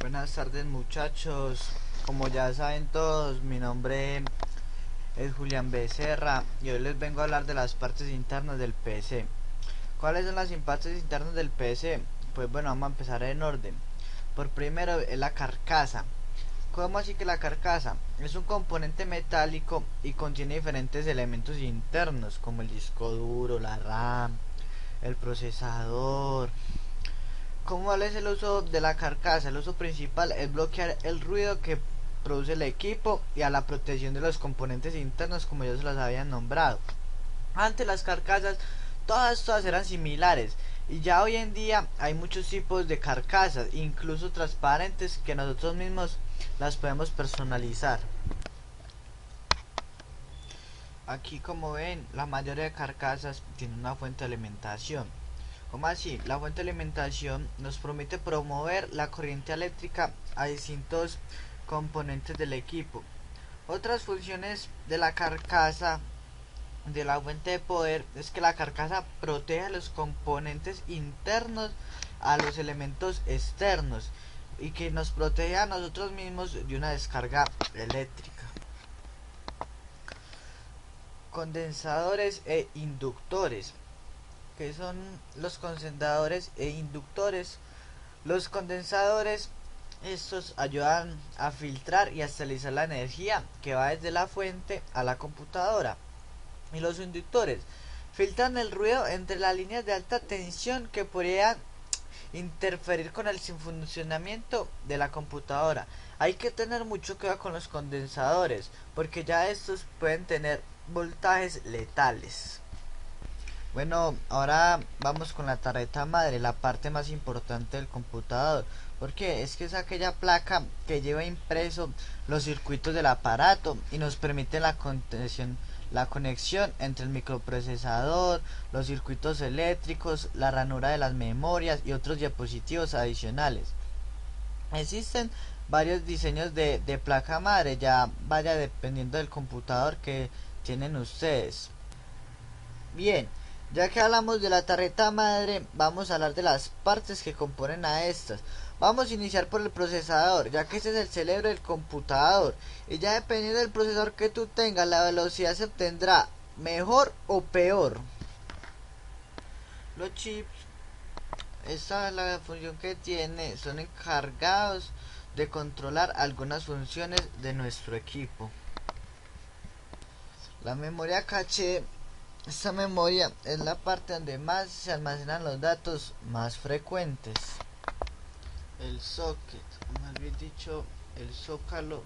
Buenas tardes muchachos, como ya saben todos, mi nombre es Julián Becerra y hoy les vengo a hablar de las partes internas del PC. ¿Cuáles son las partes internas del PC? Pues bueno, vamos a empezar en orden. Por primero es la carcasa. ¿Cómo así que la carcasa? Es un componente metálico y contiene diferentes elementos internos como el disco duro, la RAM, el procesador. ¿Cómo es el uso de la carcasa? El uso principal es bloquear el ruido que produce el equipo y a la protección de los componentes internos como ya se las habían nombrado. Antes las carcasas todas eran similares y ya hoy en día hay muchos tipos de carcasas, incluso transparentes, que nosotros mismos las podemos personalizar. Aquí como ven, la mayoría de carcasas tiene una fuente de alimentación. ¿Cómo así? La fuente de alimentación nos permite promover la corriente eléctrica a distintos componentes del equipo. Otras funciones de la carcasa de la fuente de poder es que la carcasa protege a los componentes internos a los elementos externos y que nos protege a nosotros mismos de una descarga eléctrica. Condensadores e inductores. ¿Qué son los condensadores e inductores? Los condensadores, estos ayudan a filtrar y a estabilizar la energía que va desde la fuente a la computadora. Y los inductores filtran el ruido entre las líneas de alta tensión que podrían interferir con el funcionamiento de la computadora. Hay que tener mucho cuidado con los condensadores porque ya estos pueden tener voltajes letales. Bueno, ahora vamos con la tarjeta madre, la parte más importante del computador. Porque es que es aquella placa que lleva impreso los circuitos del aparato y nos permite la conexión entre el microprocesador, los circuitos eléctricos, la ranura de las memorias y otros dispositivos adicionales. Existen varios diseños de placa madre, ya vaya dependiendo del computador que tienen ustedes. Bien, ya que hablamos de la tarjeta madre, vamos a hablar de las partes que componen a estas. Vamos a iniciar por el procesador, ya que este es el cerebro del computador. Y ya dependiendo del procesador que tú tengas, la velocidad se obtendrá mejor o peor. Los chips, esta es la función que tiene, son encargados de controlar algunas funciones de nuestro equipo. La memoria caché. Esta memoria es la parte donde más se almacenan los datos más frecuentes. El socket, más bien dicho, el zócalo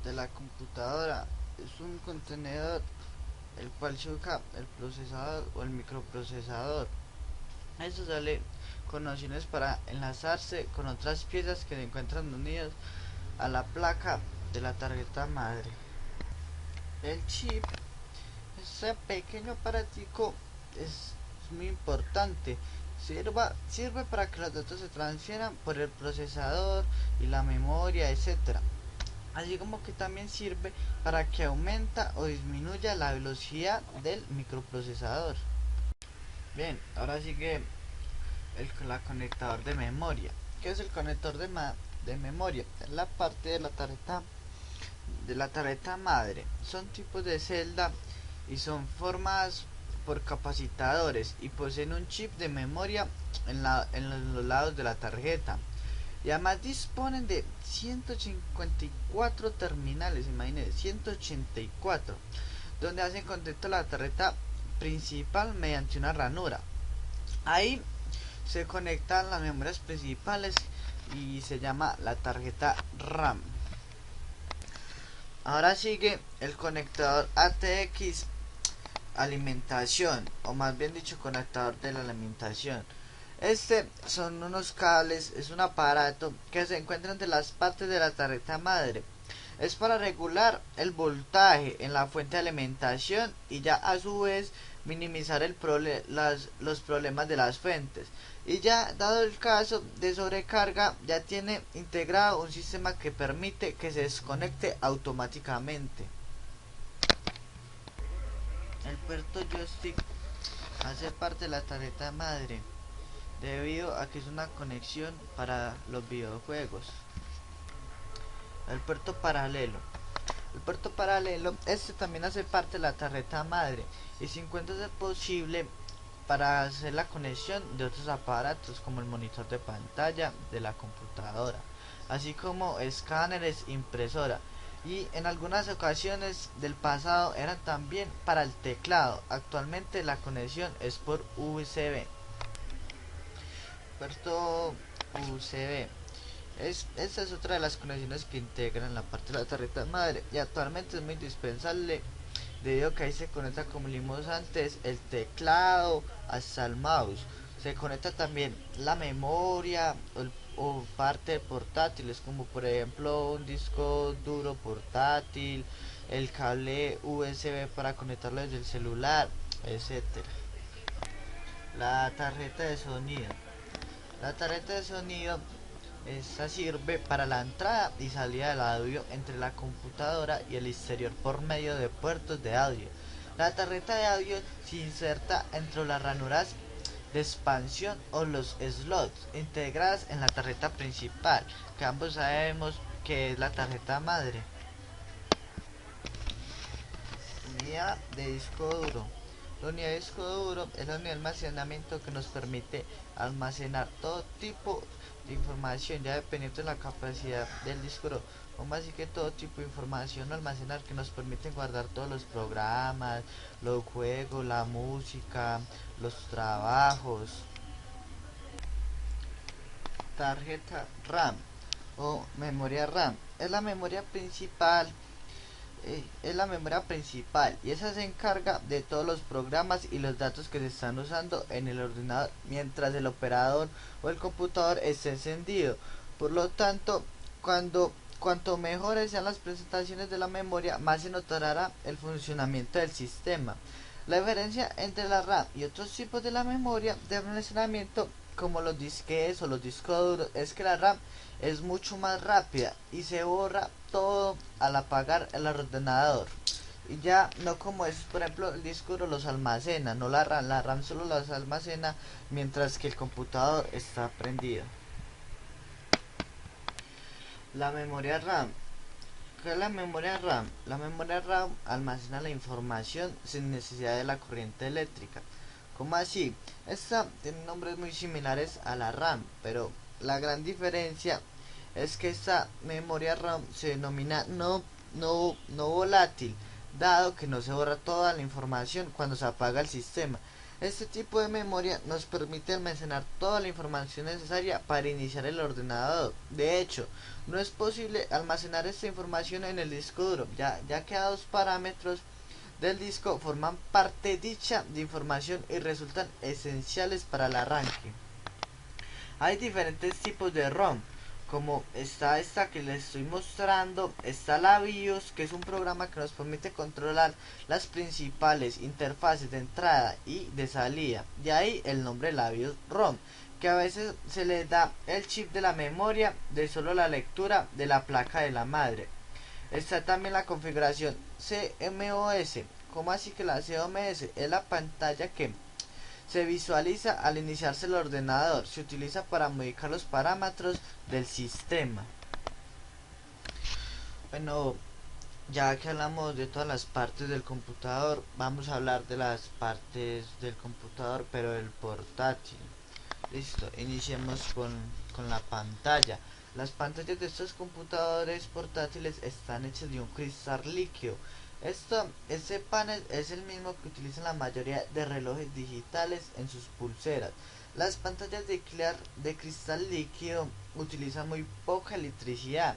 de la computadora, es un contenedor el cual se ubica el procesador o el microprocesador. Esto sale con opciones para enlazarse con otras piezas que se encuentran unidas a la placa de la tarjeta madre. El chip, ese pequeño aparatico es muy importante. Sirve para que los datos se transfieran por el procesador y la memoria, etcétera. Así como que también sirve para que aumenta o disminuya la velocidad del microprocesador. Bien, ahora sigue la conectador de memoria. ¿Qué es el conector de memoria? Es la parte de la tarjeta madre. Son tipos de celda y son formadas por capacitadores y poseen un chip de memoria en los lados de la tarjeta. Y además disponen de 154 terminales, imagínense, 184, donde hacen contacto la tarjeta principal mediante una ranura. Ahí se conectan las memorias principales y se llama la tarjeta RAM. Ahora sigue el conectador ATX alimentación, o más bien dicho conectador de la alimentación. Este son unos cables, es un aparato que se encuentra entre las partes de la tarjeta madre. Es para regular el voltaje en la fuente de alimentación y ya a su vez minimizar los problemas de las fuentes. Y ya dado el caso de sobrecarga, ya tiene integrado un sistema que permite que se desconecte automáticamente. El puerto joystick hace parte de la tarjeta madre. debido a que es una conexión para los videojuegos. El puerto paralelo. El puerto paralelo, este también hace parte de la tarjeta madre y se encuentra ser posible para hacer la conexión de otros aparatos como el monitor de pantalla de la computadora, así como escáneres, impresora, y en algunas ocasiones del pasado eran también para el teclado. Actualmente la conexión es por USB. Puerto USB. Esta es otra de las conexiones que integran la parte de la tarjeta madre y actualmente es muy indispensable debido a que ahí se conecta, como vimos antes, el teclado hasta el mouse. Se conecta también la memoria o parte portátiles, como por ejemplo un disco duro portátil, el cable USB para conectarlo desde el celular, etcétera. La tarjeta de sonido. La tarjeta de sonido, esta sirve para la entrada y salida del audio entre la computadora y el exterior por medio de puertos de audio. La tarjeta de audio se inserta entre las ranuras de expansión o los slots integradas en la tarjeta principal, que ambos sabemos que es la tarjeta madre. Unidad de disco duro. La unidad de disco duro es la unidad de almacenamiento que nos permite almacenar todo tipo de información, ya dependiendo de la capacidad del disco duro, como así que todo tipo de información almacenar que nos permite guardar todos los programas, los juegos, la música, los trabajos. Tarjeta RAM o memoria RAM es la memoria principal. Es la memoria principal y esa se encarga de todos los programas y los datos que se están usando en el ordenador mientras el operador o el computador esté encendido. Por lo tanto, cuanto mejores sean las presentaciones de la memoria, más se notará el funcionamiento del sistema. La diferencia entre la RAM y otros tipos de la memoria de almacenamiento, como los disquetes o los discos duros, es que la RAM es mucho más rápida y se borra todo al apagar el ordenador. Y ya no como es, por ejemplo, el disco duro los almacena, no la RAM solo las almacena mientras que el computador está prendido. La memoria RAM. ¿Qué es la memoria RAM? La memoria RAM almacena la información sin necesidad de la corriente eléctrica. ¿Cómo así? Esta tiene nombres muy similares a la RAM, pero la gran diferencia es que esta memoria RAM se denomina no volátil, dado que no se borra toda la información cuando se apaga el sistema. Este tipo de memoria nos permite almacenar toda la información necesaria para iniciar el ordenador. De hecho, no es posible almacenar esta información en el disco duro, ya que dos parámetros del disco forman parte dicha de información y resultan esenciales para el arranque. Hay diferentes tipos de ROM, como está esta que les estoy mostrando. Está la BIOS, que es un programa que nos permite controlar las principales interfaces de entrada y de salida. De ahí el nombre de la BIOS ROM, que a veces se le da el chip de la memoria de solo la lectura de la placa de la madre. Está también la configuración CMOS. ¿Cómo así que la CMOS? Es la pantalla que se visualiza al iniciarse el ordenador. Se utiliza para modificar los parámetros del sistema. Bueno, ya que hablamos de todas las partes del computador, vamos a hablar de las partes del computador, pero del portátil. Listo, iniciemos con la pantalla. Las pantallas de estos computadores portátiles están hechas de un cristal líquido. Este panel es el mismo que utilizan la mayoría de relojes digitales en sus pulseras. Las pantallas de cristal líquido utilizan muy poca electricidad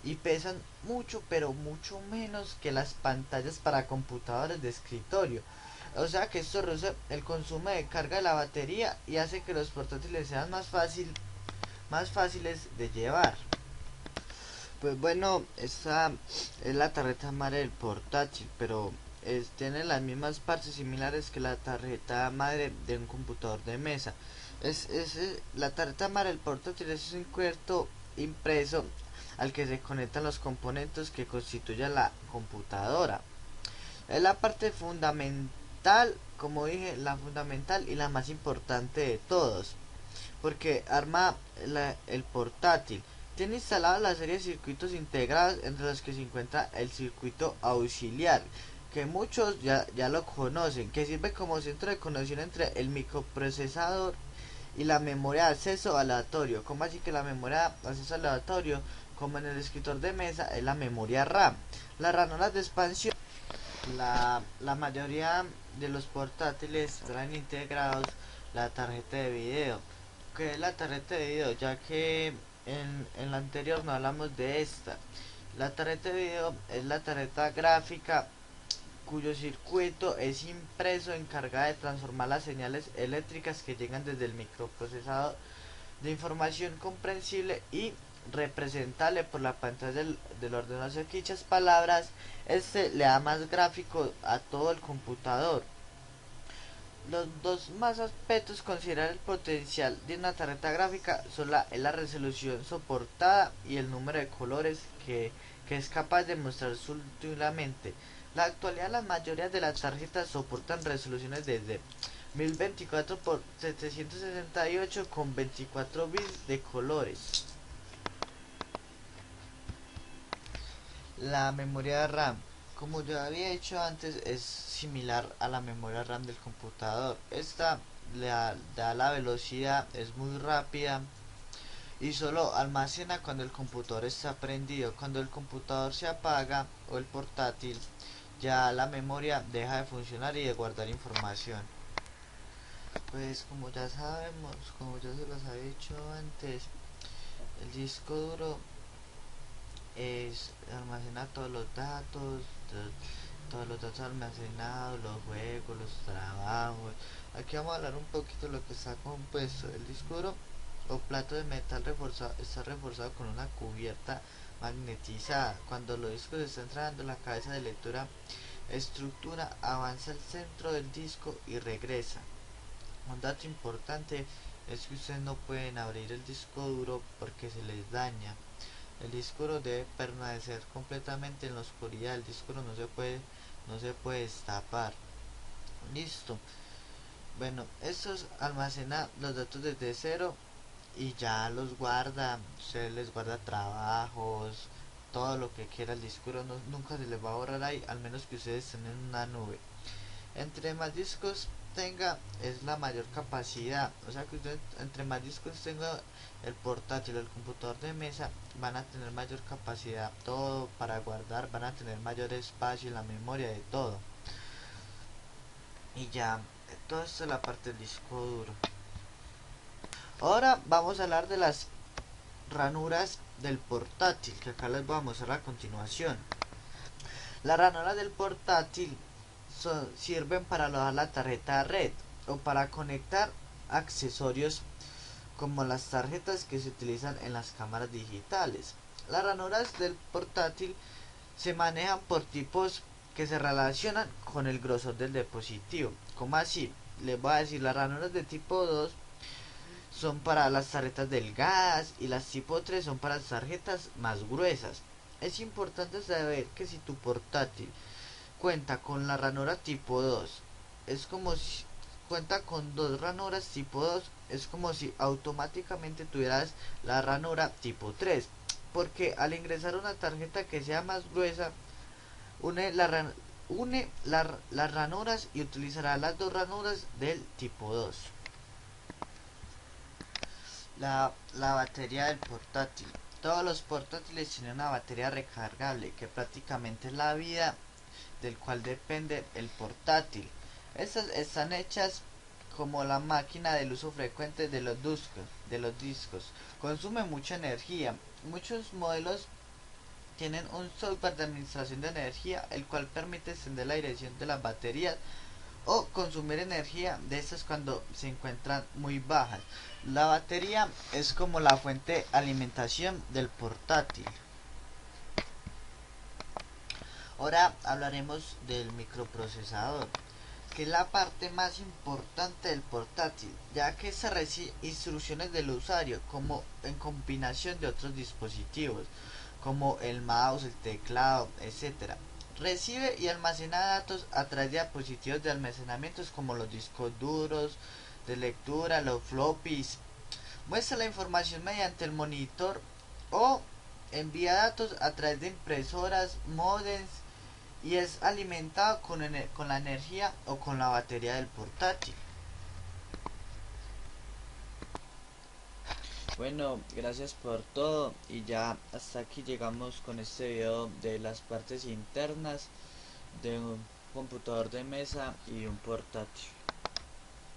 y pesan mucho, pero mucho menos que las pantallas para computadores de escritorio. O sea que esto reduce el consumo de carga de la batería y hace que los portátiles sean más fáciles de llevar. Pues bueno, esta es la tarjeta madre del portátil, pero tiene las mismas partes similares que la tarjeta madre de un computador de mesa. La tarjeta madre del portátil es un cuarto impreso al que se conectan los componentes que constituyen la computadora. Es la parte fundamental, como dije, la fundamental y la más importante de todos. porque arma el portátil. Tiene instalada la serie de circuitos integrados, entre los que se encuentra el circuito auxiliar, que muchos ya lo conocen, que sirve como centro de conexión entre el microprocesador y la memoria de acceso aleatorio. Como así que la memoria de acceso aleatorio, como en el escritor de mesa, es la memoria RAM? Las ranuras de expansión, la mayoría de los portátiles traen integrados la tarjeta de video. ¿Qué es la tarjeta de video? Ya que en la anterior no hablamos de esta. La tarjeta de video es la tarjeta gráfica cuyo circuito es impreso, encargada de transformar las señales eléctricas que llegan desde el microprocesador de información comprensible y representable por la pantalla del ordenador. En dichas palabras, este le da más gráfico a todo el computador. Los dos más aspectos considerar el potencial de una tarjeta gráfica son la resolución soportada y el número de colores que es capaz de mostrar sutilmente. La actualidad, la mayoría de las tarjetas soportan resoluciones desde 1024 por 768 con 24 bits de colores. La memoria RAM, como yo había hecho antes, es similar a la memoria RAM del computador. Esta le da la velocidad, es muy rápida y solo almacena cuando el computador está prendido. Cuando el computador se apaga o el portátil, ya la memoria deja de funcionar y de guardar información. Pues como ya sabemos, como ya se los había dicho antes, el disco duro almacena todos los datos almacenados, los juegos, los trabajos. Aquí vamos a hablar un poquito de lo que está compuesto. El disco duro o plato de metal reforzado está reforzado con una cubierta magnetizada. Cuando los discos están entrando en la cabeza de lectura estructura, avanza al centro del disco y regresa. Un dato importante es que ustedes no pueden abrir el disco duro porque se les daña. El disco duro debe permanecer completamente en la oscuridad. El disco duro no se puede destapar. Listo. Bueno, estos almacena los datos desde cero y ya los guarda. Se les guarda trabajos, todo lo que quiera. El disco duro nunca se les va a borrar ahí, al menos que ustedes estén en una nube. Entre más discos tenga, es la mayor capacidad. O sea que usted, entre más discos tenga el portátil o el computador de mesa, van a tener mayor capacidad, todo para guardar, van a tener mayor espacio en la memoria de todo. Y ya, todo esto es la parte del disco duro. Ahora vamos a hablar de las ranuras del portátil, que acá les voy a mostrar a continuación. Las ranuras del portátil sirven para alojar la tarjeta red o para conectar accesorios como las tarjetas que se utilizan en las cámaras digitales. Las ranuras del portátil se manejan por tipos que se relacionan con el grosor del dispositivo. ¿Cómo así? Les voy a decir, las ranuras de tipo 2 son para las tarjetas delgadas y las tipo 3 son para las tarjetas más gruesas. Es importante saber que si tu portátil cuenta con la ranura tipo 2, es como si cuenta con dos ranuras tipo 2, es como si automáticamente tuvieras la ranura tipo 3, porque al ingresar una tarjeta que sea más gruesa, las ranuras y utilizará las dos ranuras del tipo 2. La batería del portátil. Todos los portátiles tienen una batería recargable, que prácticamente es la vida del cual depende el portátil. Estas están hechas como la máquina del uso frecuente de los discos. Consume mucha energía. Muchos modelos tienen un software de administración de energía, el cual permite extender la dirección de las baterías o consumir energía de estas cuando se encuentran muy bajas. La batería es como la fuente de alimentación del portátil. Ahora hablaremos del microprocesador, que es la parte más importante del portátil, ya que se recibe instrucciones del usuario como en combinación de otros dispositivos, como el mouse, el teclado, etc. Recibe y almacena datos a través de dispositivos de almacenamiento como los discos duros de lectura, los floppies, Muestra la información mediante el monitor o envía datos a través de impresoras, modems y es alimentado con la energía o con la batería del portátil. Bueno, gracias por todo y ya hasta aquí llegamos con este video de las partes internas de un computador de mesa y un portátil.